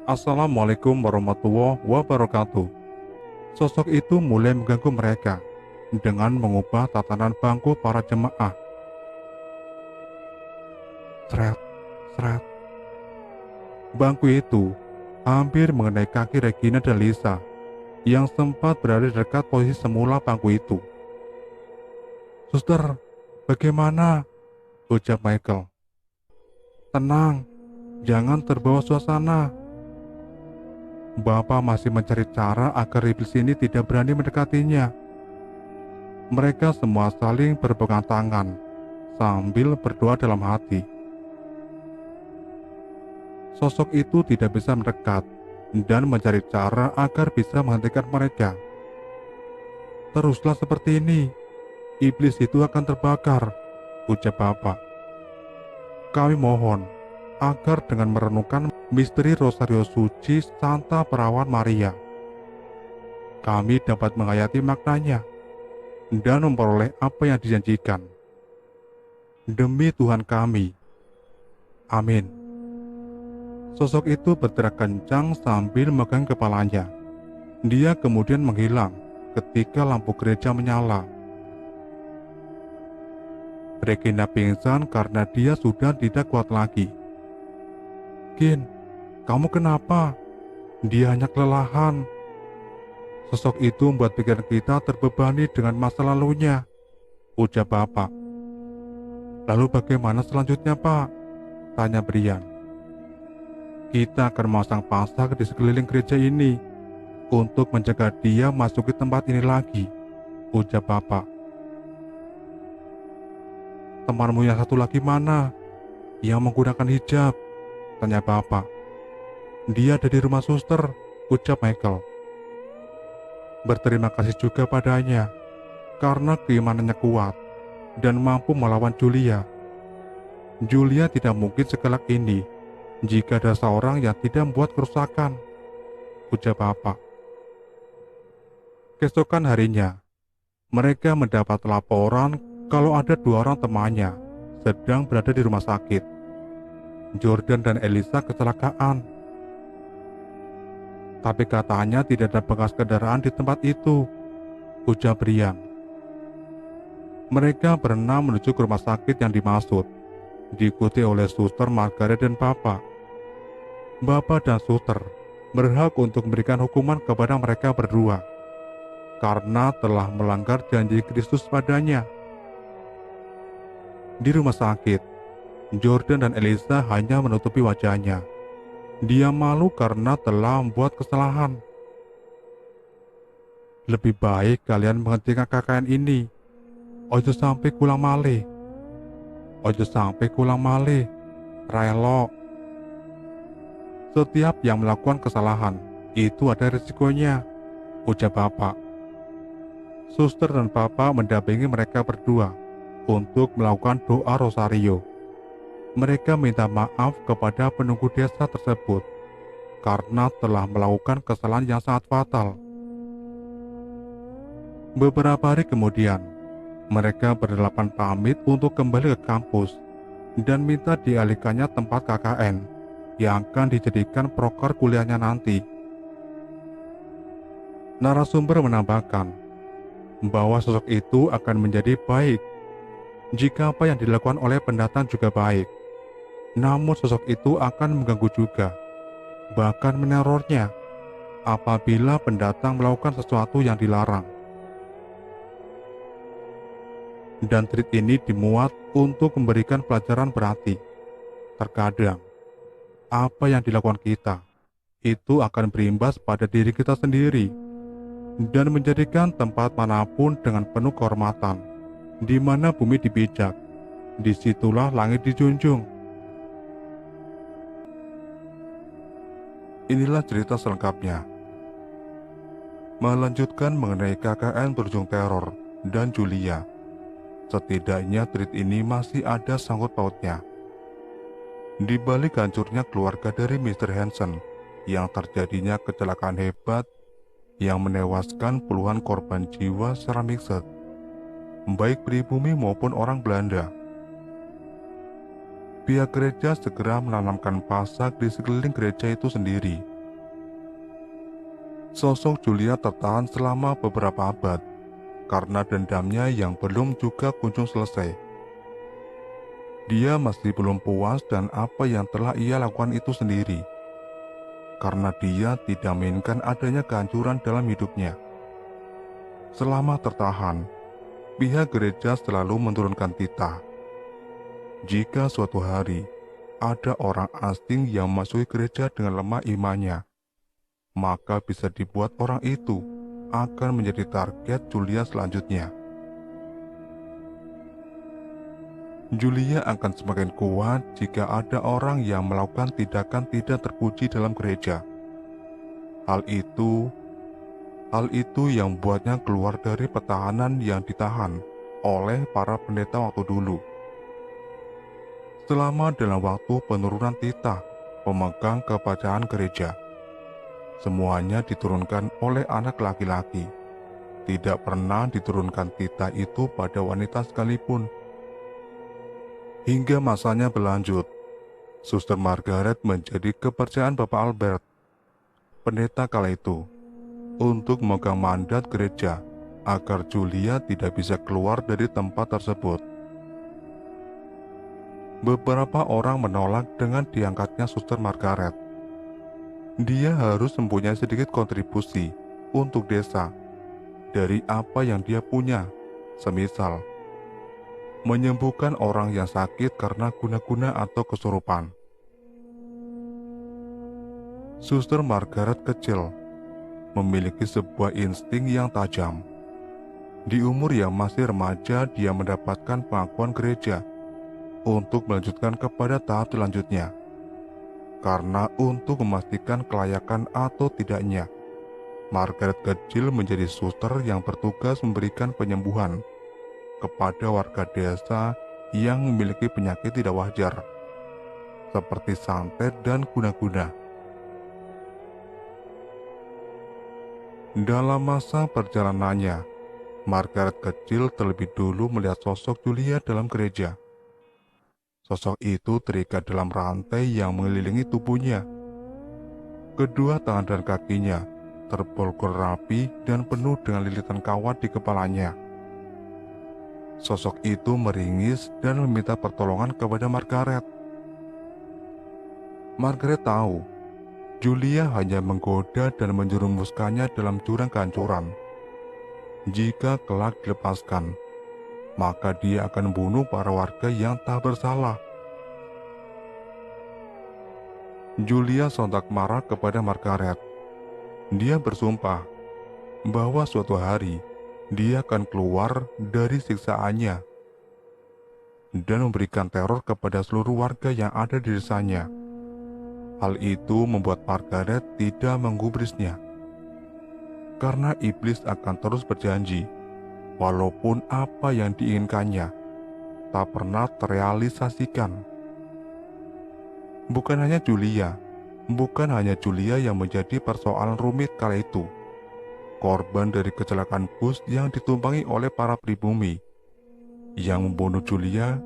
Assalamualaikum warahmatullahi wabarakatuh. Sosok itu mulai mengganggu mereka dengan mengubah tatanan bangku para jemaah. Seret, seret. Bangku itu hampir mengenai kaki Regina dan Lisa yang sempat berada di dekat posisi semula bangku itu. "Suster, bagaimana?" ucap Michael. "Tenang, jangan terbawa suasana. Bapak masih mencari cara agar iblis ini tidak berani mendekatinya." Mereka semua saling berpegang tangan sambil berdoa dalam hati. Sosok itu tidak bisa mendekat dan mencari cara agar bisa menghentikan mereka. "Teruslah seperti ini, iblis itu akan terbakar," ucap Bapak. "Kami mohon agar dengan merenungkan misteri Rosario Suci Santa Perawan Maria, kami dapat menghayati maknanya dan memperoleh apa yang dijanjikan. Demi Tuhan kami. Amin." Sosok itu berteriak kencang sambil memegang kepalanya. Dia kemudian menghilang ketika lampu gereja menyala. Regina pingsan karena dia sudah tidak kuat lagi. "Gin, kamu kenapa?" "Dia hanya kelelahan." Sosok itu membuat pikiran kita terbebani dengan masa lalunya, ucap Bapak. "Lalu bagaimana selanjutnya, Pak?" tanya Brian. "Kita akan memasang pasak di sekeliling gereja ini untuk mencegah dia masuk ke tempat ini lagi," ucap Bapak. "Temanmu yang satu lagi mana? Yang menggunakan hijab?" tanya Bapak. "Dia ada di rumah suster," ucap Michael. Berterima kasih juga padanya karena keimanannya kuat dan mampu melawan Julia. Julia tidak mungkin segalak ini jika ada seorang yang tidak membuat kerusakan, ucap Bapak. Keesokan harinya, mereka mendapat laporan kalau ada 2 orang temannya sedang berada di rumah sakit. Jordan dan Elisa kecelakaan. "Tapi katanya tidak ada bekas kendaraan di tempat itu," ucap Brian. Mereka berenam menuju ke rumah sakit yang dimaksud, diikuti oleh suster Margaret dan Bapak. Bapak dan suster berhak untuk memberikan hukuman kepada mereka berdua karena telah melanggar janji Kristus padanya. Di rumah sakit, Jordan dan Elisa hanya menutupi wajahnya. Dia malu karena telah membuat kesalahan. "Lebih baik kalian menghentikan KKN ini. Ojo sampai kulang malih. Ojo sampai kulang malih. Relo. Setiap yang melakukan kesalahan itu ada risikonya," ucap Bapak. Suster dan Bapak mendampingi mereka berdua untuk melakukan doa rosario. Mereka minta maaf kepada penunggu desa tersebut karena telah melakukan kesalahan yang sangat fatal. Beberapa hari kemudian, mereka berdelapan pamit untuk kembali ke kampus dan minta dialihkannya tempat KKN yang akan dijadikan proker kuliahnya nanti. Narasumber menambahkan bahwa sosok itu akan menjadi baik jika apa yang dilakukan oleh pendatang juga baik. Namun sosok itu akan mengganggu juga, bahkan menerornya apabila pendatang melakukan sesuatu yang dilarang. Dan treat ini dimuat untuk memberikan pelajaran berarti. Terkadang apa yang dilakukan kita itu akan berimbas pada diri kita sendiri dan menjadikan tempat manapun dengan penuh kehormatan. Di mana bumi dipijak, disitulah langit dijunjung. Inilah cerita selengkapnya. Melanjutkan mengenai KKN berujung teror dan Julia. Setidaknya treat ini masih ada sangkut pautnya. Di balik hancurnya keluarga dari Mr. Hansen yang terjadinya kecelakaan hebat yang menewaskan puluhan korban jiwa secara mixed, baik pribumi maupun orang Belanda. Pihak gereja segera menanamkan pasak di sekeliling gereja itu sendiri Sosok Julia tertahan selama beberapa abad karena dendamnya yang belum juga kunjung selesai. Dia masih belum puas dan apa yang telah ia lakukan itu sendiri, karena dia tidak menginginkan adanya kehancuran dalam hidupnya. Selama tertahan, pihak gereja selalu menurunkan titah. Jika suatu hari ada orang asing yang memasuki gereja dengan lemah imannya, maka bisa dibuat orang itu akan menjadi target Julia selanjutnya. Julia akan semakin kuat jika ada orang yang melakukan tindakan tidak terpuji dalam gereja. Hal itu yang membuatnya keluar dari pertahanan yang ditahan oleh para pendeta waktu dulu. Selama dalam waktu penurunan titah pemegang kepercayaan gereja, semuanya diturunkan oleh anak laki-laki. Tidak pernah diturunkan titah itu pada wanita sekalipun. Hingga masanya berlanjut, Suster Margaret menjadi kepercayaan Bapak Albert, pendeta kala itu, untuk memegang mandat gereja agar Julia tidak bisa keluar dari tempat tersebut. Beberapa orang menolak dengan diangkatnya Suster Margaret. Dia harus mempunyai sedikit kontribusi untuk desa dari apa yang dia punya, semisal menyembuhkan orang yang sakit karena guna-guna atau kesurupan. Suster Margaret kecil, memiliki sebuah insting yang tajam. Di umur yang masih remaja, dia mendapatkan pengakuan gereja untuk melanjutkan kepada tahap selanjutnya. Karena untuk memastikan kelayakan atau tidaknya, Margaret kecil menjadi suster yang bertugas memberikan penyembuhan kepada warga desa yang memiliki penyakit tidak wajar, seperti santet dan guna-guna. Dalam masa perjalanannya, Margaret kecil terlebih dulu melihat sosok Julia dalam gereja. Sosok itu terikat dalam rantai yang mengelilingi tubuhnya. Kedua tangan dan kakinya terbolgol rapi dan penuh dengan lilitan kawat di kepalanya. Sosok itu meringis dan meminta pertolongan kepada Margaret. Margaret tahu Julia hanya menggoda dan menjerumuskannya dalam jurang kehancuran. Jika kelak dilepaskan, maka dia akan membunuh para warga yang tak bersalah. Julia sontak marah kepada Margaret. Dia bersumpah bahwa suatu hari dia akan keluar dari siksaannya dan memberikan teror kepada seluruh warga yang ada di desanya. Hal itu membuat Margaret tidak menggubrisnya, karena iblis akan terus berjanji, walaupun apa yang diinginkannya tak pernah terrealisasikan. Bukan hanya Julia yang menjadi persoalan rumit kala itu. Korban dari kecelakaan bus yang ditumpangi oleh para pribumi yang membunuh Julia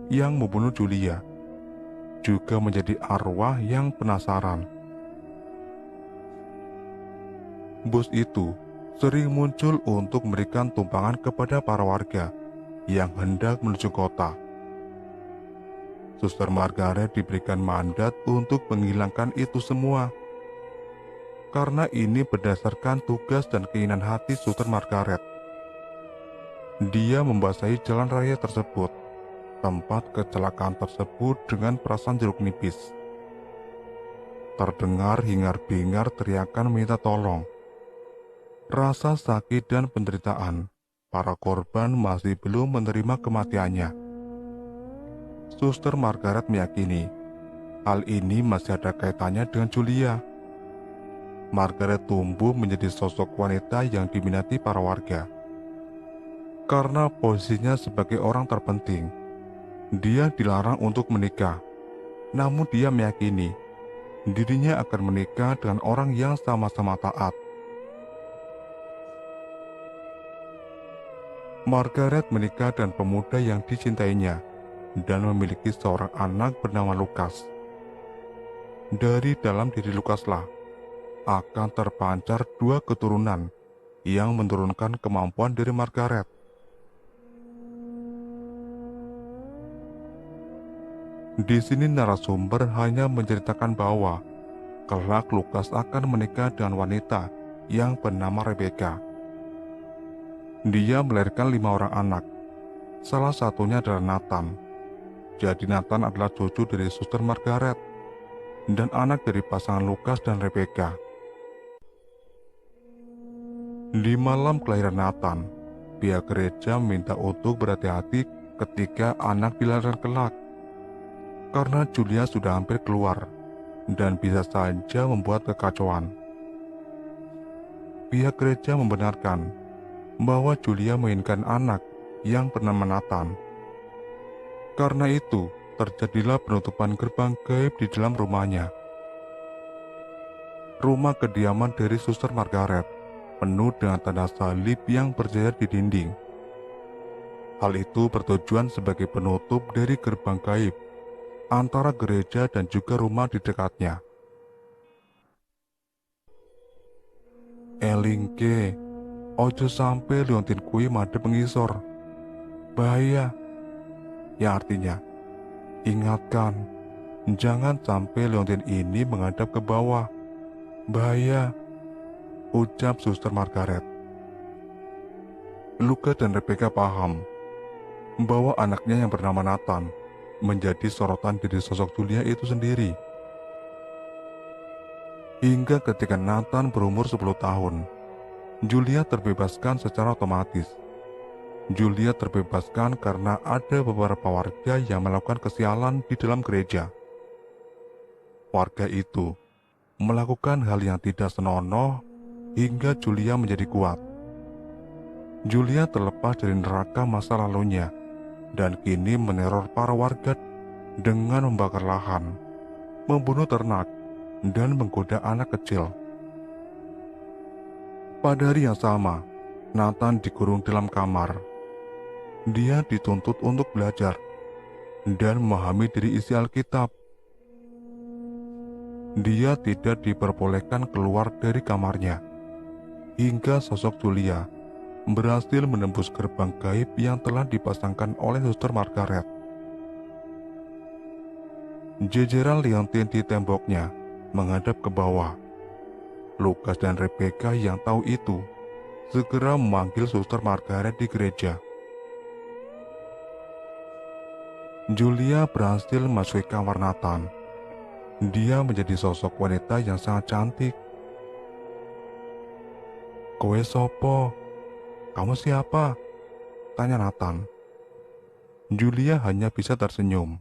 juga menjadi arwah yang penasaran. Bus itu sering muncul untuk memberikan tumpangan kepada para warga yang hendak menuju kota. Suster Margaret diberikan mandat untuk menghilangkan itu semua. Karena ini berdasarkan tugas dan keinginan hati Suster Margaret. Dia membasahi jalan raya tersebut, tempat kecelakaan tersebut, dengan perasan jeruk nipis. Terdengar hingar-bingar teriakan minta tolong. Rasa sakit dan penderitaan para korban masih belum menerima kematiannya. Suster Margaret meyakini hal ini masih ada kaitannya dengan Julia. Margaret tumbuh menjadi sosok wanita yang diminati para warga. Karena posisinya sebagai orang terpenting, dia dilarang untuk menikah. Namun dia meyakini dirinya akan menikah dengan orang yang sama-sama taat. Margaret menikah dengan pemuda yang dicintainya dan memiliki seorang anak bernama Lukas. Dari dalam diri Lukaslah akan terpancar dua keturunan yang menurunkan kemampuan dari Margaret. Di sini narasumber hanya menceritakan bahwa kelak Lukas akan menikah dengan wanita yang bernama Rebecca. Dia melahirkan 5 orang anak. Salah satunya adalah Nathan. Jadi Nathan adalah cucu dari suster Margaret dan anak dari pasangan Lukas dan Rebecca. Di malam kelahiran Nathan, pihak gereja meminta untuk berhati-hati ketika anak dilahirkan kelak, karena Julia sudah hampir keluar dan bisa saja membuat kekacauan. Pihak gereja membenarkan bahwa Julia menginginkan anak yang bernama Nathan. Karena itu, terjadilah penutupan gerbang gaib di dalam rumahnya. Rumah kediaman dari suster Margaret penuh dengan tanda salib yang berjejer di dinding. Hal itu bertujuan sebagai penutup dari gerbang gaib antara gereja dan juga rumah di dekatnya. Elingke, ojo sampai liontin kui madep mengisor. Bahaya. Yang artinya, ingatkan, jangan sampai liontin ini menghadap ke bawah. Bahaya, ucap suster Margaret. Lukas dan Rebecca paham bahwa anaknya yang bernama Nathan menjadi sorotan dari sosok Julia itu sendiri. Hingga ketika Nathan berumur 10 tahun, Julia terbebaskan secara otomatis. Julia terbebaskan karena ada beberapa warga yang melakukan kesialan di dalam gereja. Warga itu melakukan hal yang tidak senonoh hingga Julia menjadi kuat. Julia terlepas dari neraka masa lalunya dan kini meneror para warga dengan membakar lahan, membunuh ternak, dan menggoda anak kecil. Pada hari yang sama, Nathan dikurung dalam kamar. Dia dituntut untuk belajar dan memahami dari isi Alkitab. Dia tidak diperbolehkan keluar dari kamarnya hingga sosok Julia berhasil menembus gerbang gaib yang telah dipasangkan oleh suster Margaret. Jejeran liontin di temboknya menghadap ke bawah. Lukas dan Rebecca yang tahu itu segera memanggil suster Margaret di gereja. Julia berhasil masuk kamar Nathan. Dia menjadi sosok wanita yang sangat cantik. "Kowe sopo? Kamu siapa?" tanya Nathan. Julia hanya bisa tersenyum.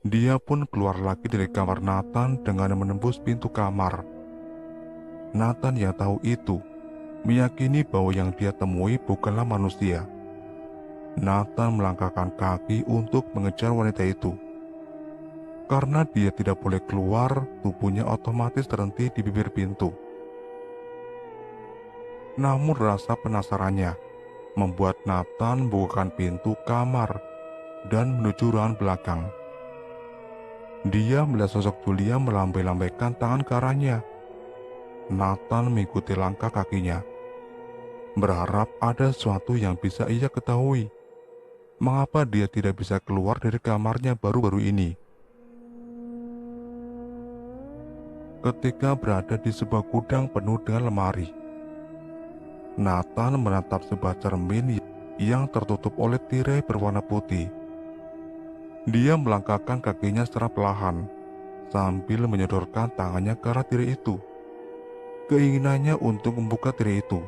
Dia pun keluar lagi dari kamar Nathan dengan menembus pintu kamar. Nathan yang tahu itu meyakini bahwa yang dia temui bukanlah manusia. Nathan melangkahkan kaki untuk mengejar wanita itu. Karena dia tidak boleh keluar, tubuhnya otomatis terhenti di bibir pintu. Namun rasa penasarannya membuat Nathan membukakan pintu kamar dan menuju ruangan belakang. Dia melihat sosok Julia melambai-lambaikan tangan ke arahnya. Nathan mengikuti langkah kakinya, berharap ada sesuatu yang bisa ia ketahui. Mengapa dia tidak bisa keluar dari kamarnya baru-baru ini? Ketika berada di sebuah gudang penuh dengan lemari, Nathan menatap sebuah cermin yang tertutup oleh tirai berwarna putih. Dia melangkahkan kakinya secara perlahan sambil menyodorkan tangannya ke arah tirai itu. Keinginannya untuk membuka tirai itu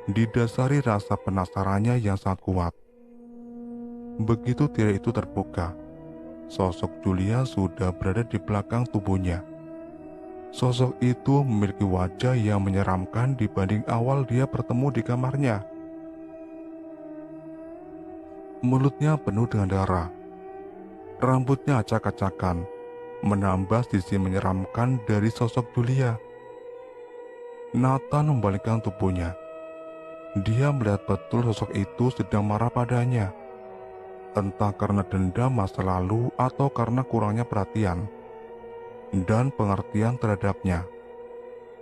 didasari rasa penasarannya yang sangat kuat. Begitu tirai itu terbuka, sosok Julia sudah berada di belakang tubuhnya. Sosok itu memiliki wajah yang menyeramkan dibanding awal dia bertemu di kamarnya. Mulutnya penuh dengan darah. Rambutnya acak-acakan, menambah sisi menyeramkan dari sosok Julia. Nathan membalikkan tubuhnya. Dia melihat betul sosok itu sedang marah padanya. Entah karena dendam masa lalu atau karena kurangnya perhatian dan pengertian terhadapnya.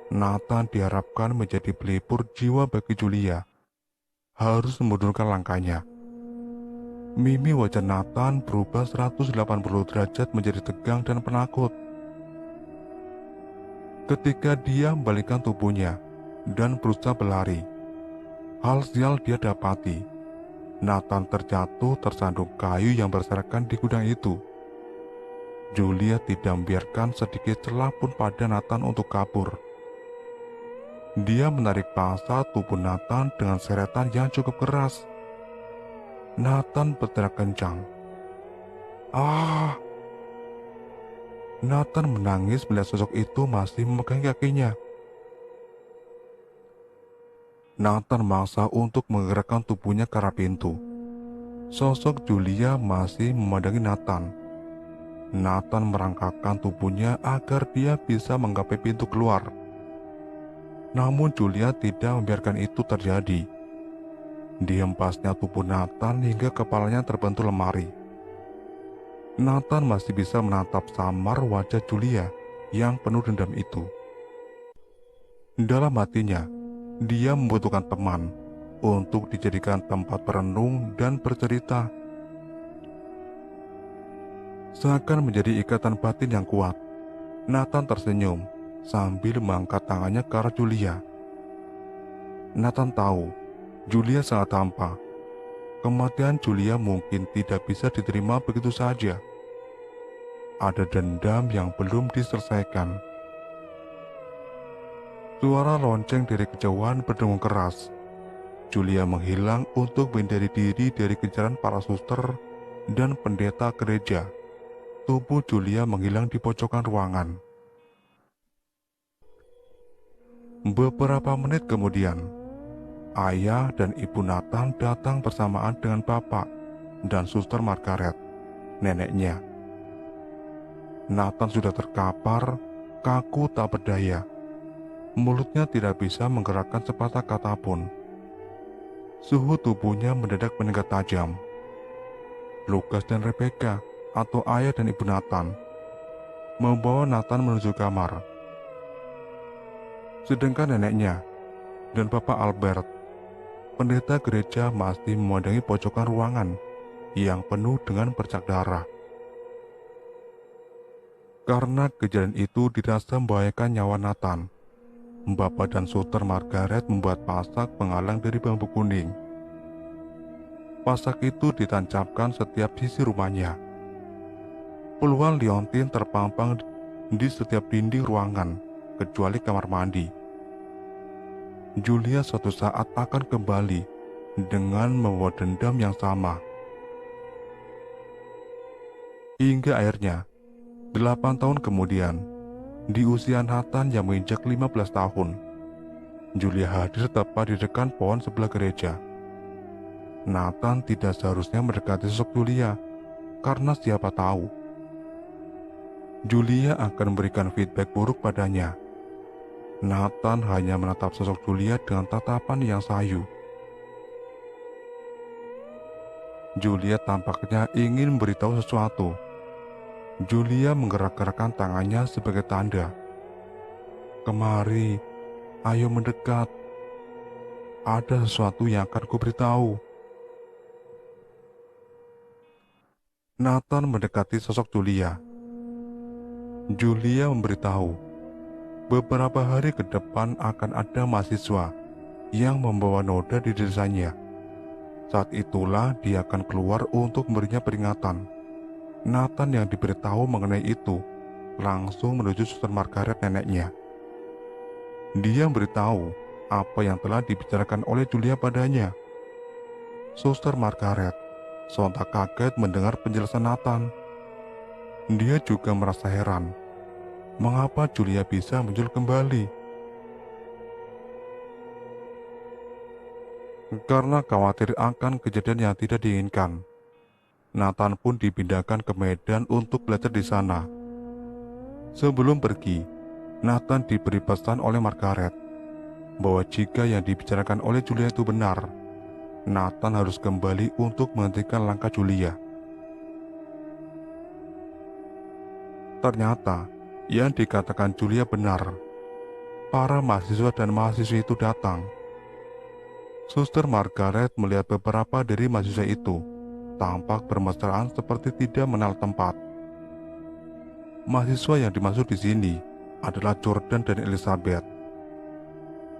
Nathan diharapkan menjadi pelipur jiwa bagi Julia. Harus memundurkan langkahnya. Mimi wajah Nathan berubah 180 derajat menjadi tegang dan penakut. Ketika dia membalikkan tubuhnya dan berusaha berlari, hal sial dia dapati. Nathan terjatuh tersandung kayu yang berserakan di gudang itu. Julia tidak membiarkan sedikit celah pun pada Nathan untuk kabur. Dia menarik paksa tubuh Nathan dengan seretan yang cukup keras. Nathan berteriak kencang. "Ah!" Nathan menangis melihat sosok itu masih memegang kakinya. Nathan memaksa untuk menggerakkan tubuhnya ke arah pintu. Sosok Julia masih memandangi Nathan. Nathan merangkakkan tubuhnya agar dia bisa menggapai pintu keluar. Namun Julia tidak membiarkan itu terjadi. Dihempasnya tubuh Nathan hingga kepalanya terbentur lemari. Nathan masih bisa menatap samar wajah Julia yang penuh dendam itu. Dalam hatinya, dia membutuhkan teman untuk dijadikan tempat berenung dan bercerita. Seakan menjadi ikatan batin yang kuat, Nathan tersenyum sambil mengangkat tangannya ke arah Julia. Nathan tahu Julia sangat hampa. Kematian Julia mungkin tidak bisa diterima begitu saja. Ada dendam yang belum diselesaikan. Suara lonceng dari kejauhan berdengung keras. Julia menghilang untuk menghindari diri dari kejaran para suster dan pendeta gereja. Tubuh Julia menghilang di pojokan ruangan. Beberapa menit kemudian, ayah dan ibu Nathan datang bersamaan dengan bapak dan suster Margaret, neneknya. Nathan sudah terkapar, kaku tak berdaya. Mulutnya tidak bisa menggerakkan sepatah kata pun. Suhu tubuhnya mendadak meningkat tajam. Lukas dan Rebecca, atau ayah dan ibu Nathan, membawa Nathan menuju kamar. Sedangkan neneknya dan bapak Albert, pendeta gereja, masih memandangi pojokan ruangan yang penuh dengan bercak darah. Karena kejadian itu dirasa membahayakan nyawa Nathan, bapak dan suster Margaret membuat pasak penghalang dari bambu kuning. Pasak itu ditancapkan setiap sisi rumahnya. Puluhan liontin terpampang di setiap dinding ruangan, kecuali kamar mandi. Julia suatu saat akan kembali dengan membawa dendam yang sama. Hingga akhirnya, 8 tahun kemudian, di usia Nathan yang menginjak 15 tahun, Julia hadir tepat di dekat pohon sebelah gereja. Nathan tidak seharusnya mendekati sosok Julia, karena siapa tahu Julia akan memberikan feedback buruk padanya. Nathan hanya menatap sosok Julia dengan tatapan yang sayu. Julia tampaknya ingin memberitahu sesuatu. Julia menggerak-gerakkan tangannya sebagai tanda. "Kemari, ayo mendekat. Ada sesuatu yang akan kuberitahu." Nathan mendekati sosok Julia. Julia memberitahu, beberapa hari ke depan akan ada mahasiswa yang membawa noda di desanya. Saat itulah dia akan keluar untuk memberinya peringatan. Nathan yang diberitahu mengenai itu langsung menuju suster Margaret, neneknya. Dia memberitahu apa yang telah dibicarakan oleh Julia padanya. Suster Margaret sontak kaget mendengar penjelasan Nathan. Dia juga merasa heran, mengapa Julia bisa muncul kembali. Karena khawatir akan kejadian yang tidak diinginkan, Nathan pun dipindahkan ke Medan untuk belajar di sana. Sebelum pergi, Nathan diberi pesan oleh Margaret bahwa jika yang dibicarakan oleh Julia itu benar, Nathan harus kembali untuk menghentikan langkah Julia. Ternyata yang dikatakan Julia benar. para mahasiswa dan mahasiswi itu datang. Suster Margaret melihat beberapa dari mahasiswa itu tampak bermesraan seperti tidak mengenal tempat. Mahasiswa yang dimaksud di sini adalah Jordan dan Elizabeth.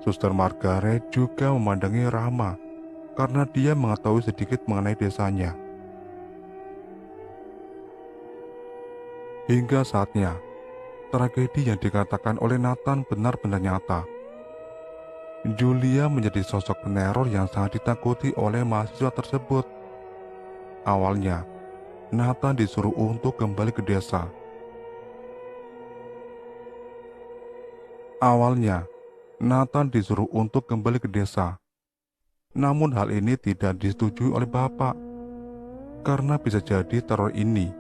Suster Margaret juga memandangi Rama karena dia mengetahui sedikit mengenai desanya. Hingga saatnya, tragedi yang dikatakan oleh Nathan benar-benar nyata. Julia menjadi sosok peneror yang sangat ditakuti oleh mahasiswa tersebut. Awalnya, Nathan disuruh untuk kembali ke desa. Namun hal ini tidak disetujui oleh bapak, karena bisa jadi teror ini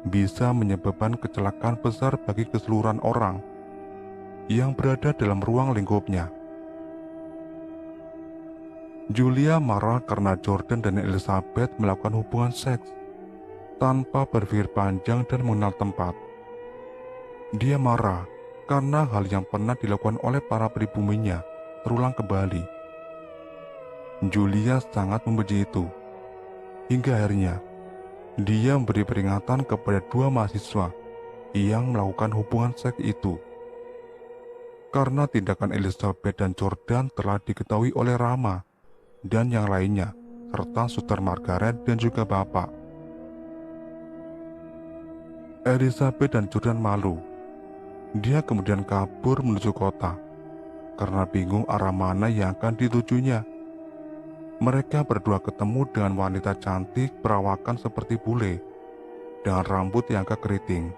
bisa menyebabkan kecelakaan besar bagi keseluruhan orang yang berada dalam ruang lingkupnya. Julia marah karena Jordan dan Elizabeth melakukan hubungan seks tanpa berpikir panjang dan mengenal tempat. Dia marah karena hal yang pernah dilakukan oleh para pribuminya terulang kembali. Julia sangat membenci itu. Hingga akhirnya, dia memberi peringatan kepada dua mahasiswa yang melakukan hubungan seks itu. Karena tindakan Elizabeth dan Jordan telah diketahui oleh Rama dan yang lainnya, serta Suster Margaret dan juga bapak. Elizabeth dan Jordan malu. Dia kemudian kabur menuju kota karena bingung arah mana yang akan ditujunya. Mereka berdua ketemu dengan wanita cantik perawakan seperti bule dengan rambut yang agak keriting.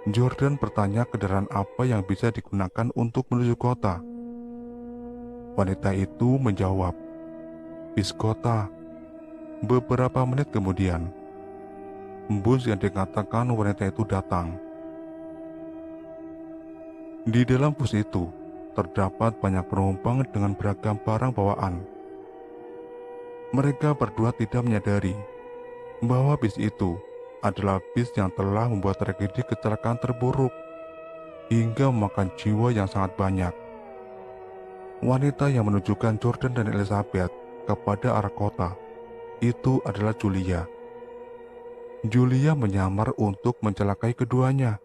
Jordan bertanya kendaraan apa yang bisa digunakan untuk menuju kota. Wanita itu menjawab, "Bis kota." Beberapa menit kemudian, bus yang dikatakan wanita itu datang. Di dalam bus itu, terdapat banyak penumpang dengan beragam barang bawaan. Mereka berdua tidak menyadari bahwa bis itu adalah bis yang telah membuat tragedi kecelakaan terburuk hingga memakan jiwa yang sangat banyak. Wanita yang menunjukkan Jordan dan Elizabeth kepada arah kota itu adalah Julia. Julia menyamar untuk mencelakai keduanya.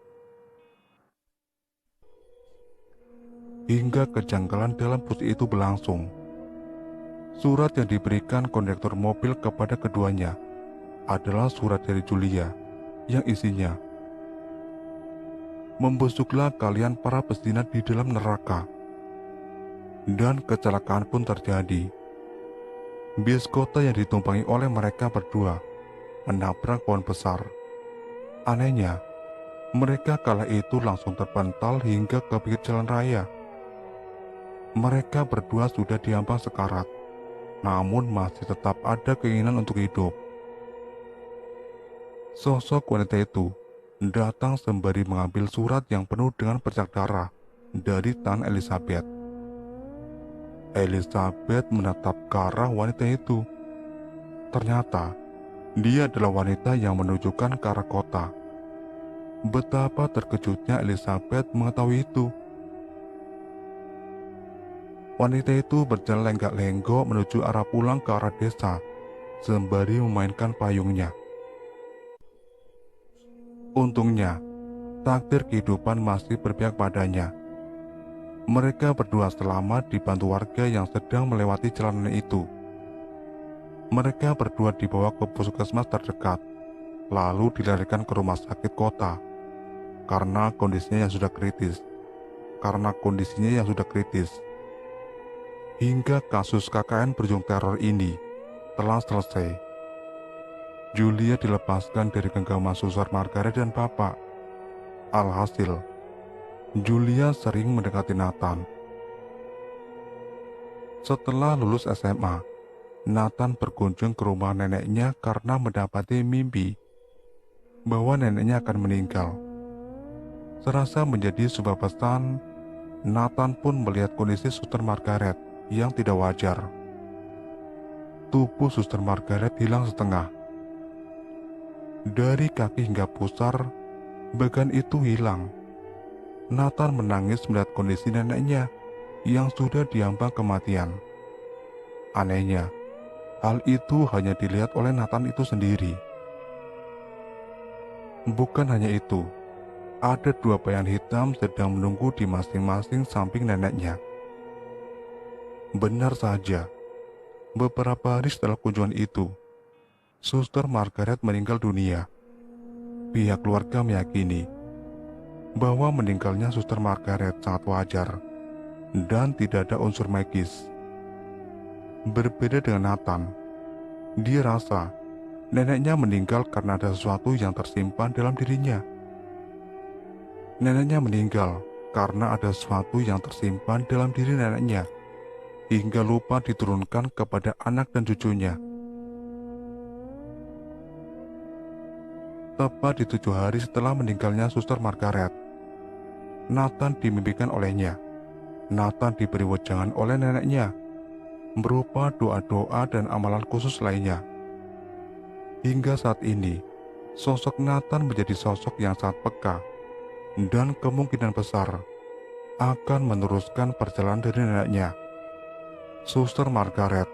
Hingga kejanggalan dalam bus itu berlangsung. Surat yang diberikan kondektur mobil kepada keduanya adalah surat dari Julia yang isinya, "Membusuklah kalian para pezina di dalam neraka." Dan kecelakaan pun terjadi. Bis kota yang ditumpangi oleh mereka berdua menabrak pohon besar. Anehnya, mereka kala itu langsung terpental hingga ke pinggir jalan raya. Mereka berdua sudah diambang sekarat, namun masih tetap ada keinginan untuk hidup. Sosok wanita itu datang sembari mengambil surat yang penuh dengan bercak darah dari tangan Elizabeth. Elizabeth menatap ke arah wanita itu. Ternyata, dia adalah wanita yang menunjukkan ke arah kota. Betapa terkejutnya Elizabeth mengetahui itu. Wanita itu berjalan lenggak-lenggok menuju arah pulang ke arah desa, sembari memainkan payungnya. Untungnya, takdir kehidupan masih berpihak padanya. Mereka berdua selamat dibantu warga yang sedang melewati jalanan itu. Mereka berdua dibawa ke puskesmas terdekat, lalu dilarikan ke rumah sakit kota karena kondisinya yang sudah kritis. Hingga kasus KKN berujung teror ini telah selesai. Julia dilepaskan dari genggaman Suster Margaret dan bapak. Alhasil, Julia sering mendekati Nathan. Setelah lulus SMA, Nathan berkunjung ke rumah neneknya karena mendapati mimpi bahwa neneknya akan meninggal. Serasa menjadi sebuah pesan, Nathan pun melihat kondisi Suster Margaret yang tidak wajar. Tubuh Suster Margaret hilang setengah. Dari kaki hingga pusar, bagian itu hilang. Nathan menangis melihat kondisi neneknya yang sudah diambang kematian. Anehnya, hal itu hanya dilihat oleh Nathan itu sendiri. Bukan hanya itu, ada dua bayangan hitam sedang menunggu di masing-masing samping neneknya. Benar saja, beberapa hari setelah kunjungan itu, Suster Margaret meninggal dunia. Pihak keluarga meyakini bahwa meninggalnya Suster Margaret sangat wajar dan tidak ada unsur magis. Berbeda dengan Nathan, dia rasa neneknya meninggal karena ada sesuatu yang tersimpan dalam dirinya. Neneknya meninggal karena ada sesuatu yang tersimpan dalam diri neneknya, hingga lupa diturunkan kepada anak dan cucunya. Tepat di 7 hari setelah meninggalnya Suster Margaret, Nathan dimimpikan olehnya. Nathan diberi wejangan oleh neneknya, berupa doa-doa dan amalan khusus lainnya. Hingga saat ini, sosok Nathan menjadi sosok yang sangat peka, dan kemungkinan besar akan meneruskan perjalanan dari neneknya, Suster Margaret.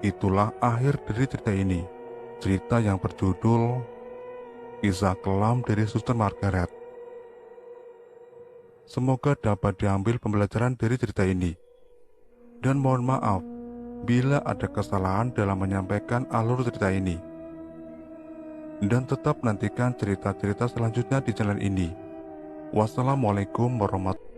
Itulah akhir dari cerita ini, cerita yang berjudul Kisah Kelam dari Suster Margaret. Semoga dapat diambil pembelajaran dari cerita ini. Dan mohon maaf bila ada kesalahan dalam menyampaikan alur cerita ini. Dan tetap nantikan cerita-cerita selanjutnya di channel ini. Wassalamualaikum warahmatullahi wabarakatuh.